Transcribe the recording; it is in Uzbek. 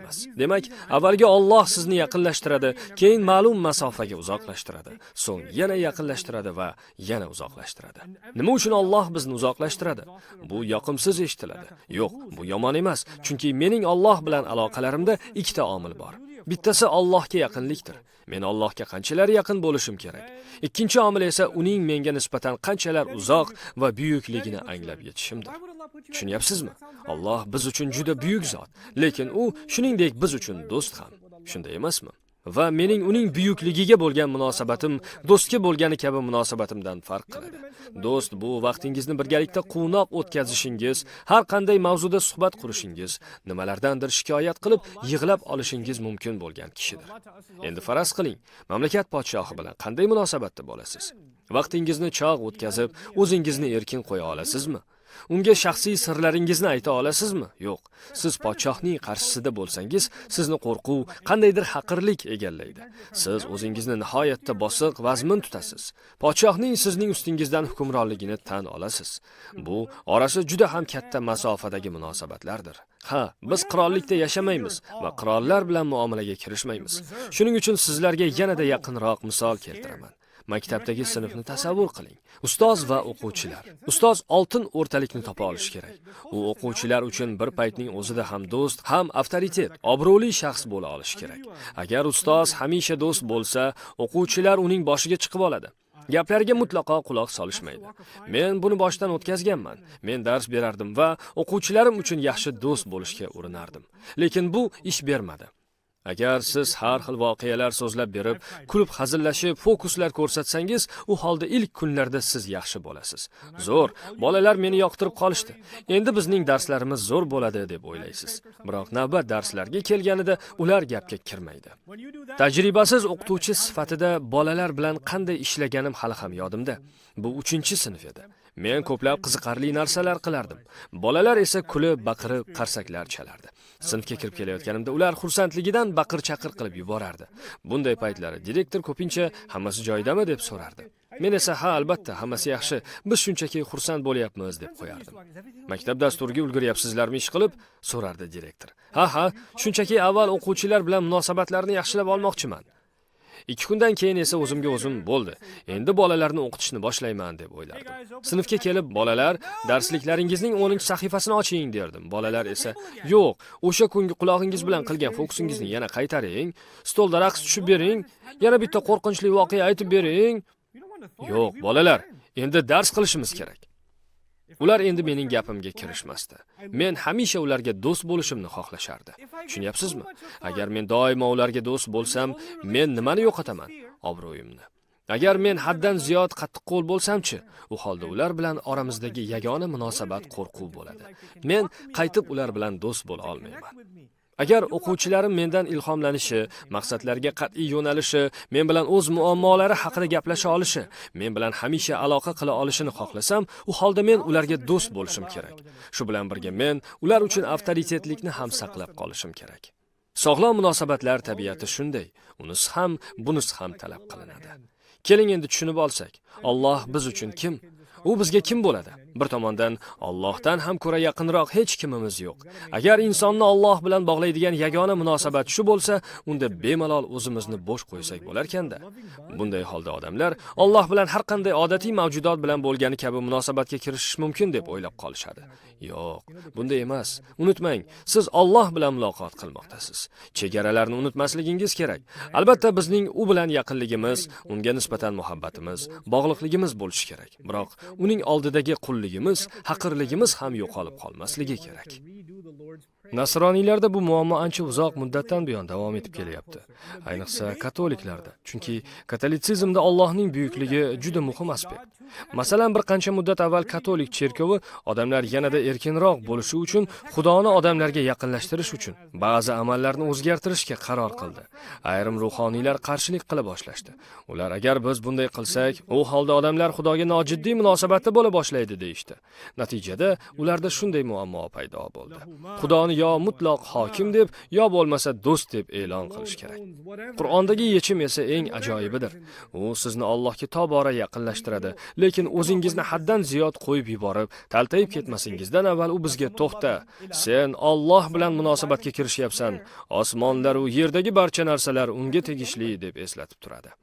emas. Demak, avvalgi Alloh sizni yaqinlashtiradi, keyin ma'lum masofaga uzoqlashtiradi, so'ng yana yaqinlashtiradi va yana uzoqlashtiradi. Nima uchun Alloh bizni uzoqlashtiradi? Bu yoqimsiz eshitiladi. Yo'q, bu yomon emas, chunki mening Alloh bilan aloqalarimda ikkita omil bor. Bittasi Allohga yaqinlikdir. Men Allohga qanchalar yaqin bo'lishim kerak. Ikkinchi omil esa uning menga nisbatan qanchalar uzoq va buyukligini anglab yetishimdir. Tushunyapsizmi? Alloh biz uchun juda buyuk zot, lekin u shuningdek biz uchun do'st ham. Shunday emasmi? Va mening uning buyukligiga bo'lgan munosabatim do'stga bo'lgani kabi munosabatimdan farq qiladi. Do'st bu vaqtingizni birgalikda quvnoq o'tkazishingiz, har qanday mavzuda suhbat qurishingiz, nimalardandir shikoyat qilib yig'lab olishingiz mumkin bo'lgan kishidir. Endi faraz qiling, mamlakat podshohi bilan qanday munosabatda bo'lasiz? Vaqtingizni chog' o'tkazib, o'zingizni erkin qo'ya olasizmi? Unga shaxsiy sirlaringizni ayta olasizmi? Yo'q. Siz podshohning qarshisida bo'lsangiz, sizni qo'rquv, qandaydir haqirlik egallaydi. Siz o'zingizni nihoyatda bosiq, vazmin tutasiz. Podshohning sizning ustingizdan hukmronligini tan olasiz. Bu orasi juda ham katta masofadagi munosabatlardir. Ha, biz qirollikda yashamaymiz va qirollar bilan muomalaga kirishmaymiz. Shuning uchun sizlarga yanada yaqinroq misol keltiraman. Maktabdagi sinfni tasavvur qiling. Ustoz va o'quvchilar. Ustoz oltin o'rtalikni topa olishi kerak. U o'quvchilar uchun bir paytning o'zida ham do'st, ham avtoritet, obro'li shaxs bo'la olishi kerak. Agar ustoz hamisha do'st bo'lsa, o'quvchilar uning boshiga chiqib oladi. Gaplariga mutlaqo quloq solishmaydi. Men buni boshdan o'tkazganman. Men dars berardim va o'quvchilarim uchun yaxshi do'st bo'lishga urinardim. Lekin bu ish bermadi. Agar siz har xil voqealar so'zlab berib, kulib hazillashib, fokuslar ko'rsatsangiz, u holda ilk kunlarda siz yaxshi bo'lasiz. Zo'r, bolalar meni yoqtirib qolishdi. Endi bizning darslarimiz zo'r bo'ladi deb o'ylaysiz. Biroq navbat darslarga kelganida ular gapga kirmaydi. Tajribasiz o'qituvchi sifatida bolalar bilan qanday ishlaganim hali ham yodimda. Bu 3-sinf edi. Men ko'plab qiziqarli narsalar qilardim. Bolalar esa kulib, baqirib, qarsaklar chalardi. Sinfga kirib kelayotganimda ular xursandligidan baqir-chaqir qilib yuborardi. Bunday paytlari direktor ko'pincha hammasi joyidami deb so'rardi. Men esa ha, albatta, hammasi yaxshi. Biz shunchaki xursand bo'lyapmiz deb qo'yardim. Maktab dasturiga ulguryapsizlarmi ish qilib? So'rardi direktor. Ha, shunchaki avval o'quvchilar bilan munosabatlarni yaxshilab olmoqchiman. 2 kundan keyin esa o'zimga o'zim bo'ldi. Endi bolalarni o'qitishni boshlayman deb o'ylardim. Sinfga kelib, bolalar, darsliklaringizning 10-sahifasini oching derdim. Bolalar esa, yo'q, o'sha kungi qulog'ingiz bilan qilgan fokusingizni yana qaytaring, stolda raqs tushib bering, yana bitta qo'rqinchli voqea aytib bering. Yo'q, bolalar, endi dars qilishimiz kerak. Ular endi mening gapimga kirishmasdi. Men hamisha ularga do'st bo'lishimni xohlashardi. Tushunyapsizmi? Agar men doimo ularga do'st bo'lsam, men nimani yo'qotaman? Obro'yimni. Agar men haddan ziyod qattiqqo'l bo'lsam-chi, u holda ular bilan oramizdagi yagona munosabat qo'rquv bo'ladi. Men qaytib ular bilan do'st bo'la olmayman. Agar o'quvchilarim mendan ilhomlanishi, maqsadlarga qat'iy yo'nalishi, men bilan o'z muammolari haqida gaplasha olishi, men bilan hamisha aloqa qila olishini xohlasam, u holda men ularga do'st bo'lishim kerak. Shu bilan birga men ular uchun avtoritetlikni ham saqlab qolishim kerak. Sog'lom munosabatlar tabiati shunday, unisi ham, bunisi ham talab qilinadi. Keling endi tushunib olsak, Alloh biz uchun kim? U bizga kim bo'ladi? Bir tomondan Allohdan ham ko'ra yaqinroq hech kimimiz yo'q. Agar insonni Alloh bilan bog'laydigan yagona munosabat shu bo'lsa, unda bemalol o'zimizni bo'sh qo'ysak bo'lar-kanda. Bunday holda odamlar Alloh bilan har qanday odatiy mavjudot bilan bo'lgani kabi munosabatga kirishish mumkin deb o'ylab qolishadi. Yo'q, bunday emas. Unutmang, siz Alloh bilan muloqot qilmoqdasiz. Chegaralarni unutmasligingiz kerak. Albatta bizning u bilan yaqinligimiz, unga nisbatan muhabbatimiz, bog'liqligimiz bo'lishi kerak. Biroq uning oldidagi qulligimiz, haqirligimiz ham yo'qolib qolmasligi kerak. Nasroniylarda bu muammo ancha uzoq muddatdan buyon davom etib kelyapti. Ayniqsa katoliklarda. Chunki katolitsizmda Allohning buyukligi juda muhim aspekt. Masalan, bir qancha muddat avval katolik cherkovi odamlar yanada erkinroq bo'lishi uchun, Xudoni odamlarga yaqinlashtirish uchun ba'zi amallarni o'zgartirishga qaror qildi. Ayrim ruhoniylar qarshilik qila boshlashdi. Ular agar biz bunday qilsak, u holda odamlar Xudoga nojiddiy munosabatda bo'la boshlaydi deyishdi. Natijada ularda shunday muammo paydo bo'ldi. Xudoni yo mutlaq hokim deb, yo bo'lmasa do'st deb e'lon qilish kerak. Qur'ondagi yechim esa eng ajoyibidir. U sizni Allohga tobora yaqinlashtiradi, lekin o'zingizni haddan ziyod qo'yib yuborib, taltayib ketmasingizdan avval u bizga to'xta. Sen Alloh bilan munosabatga kirishyapsan. Osmonlar va yerdagi barcha narsalar unga tegishli deb eslatib turadi.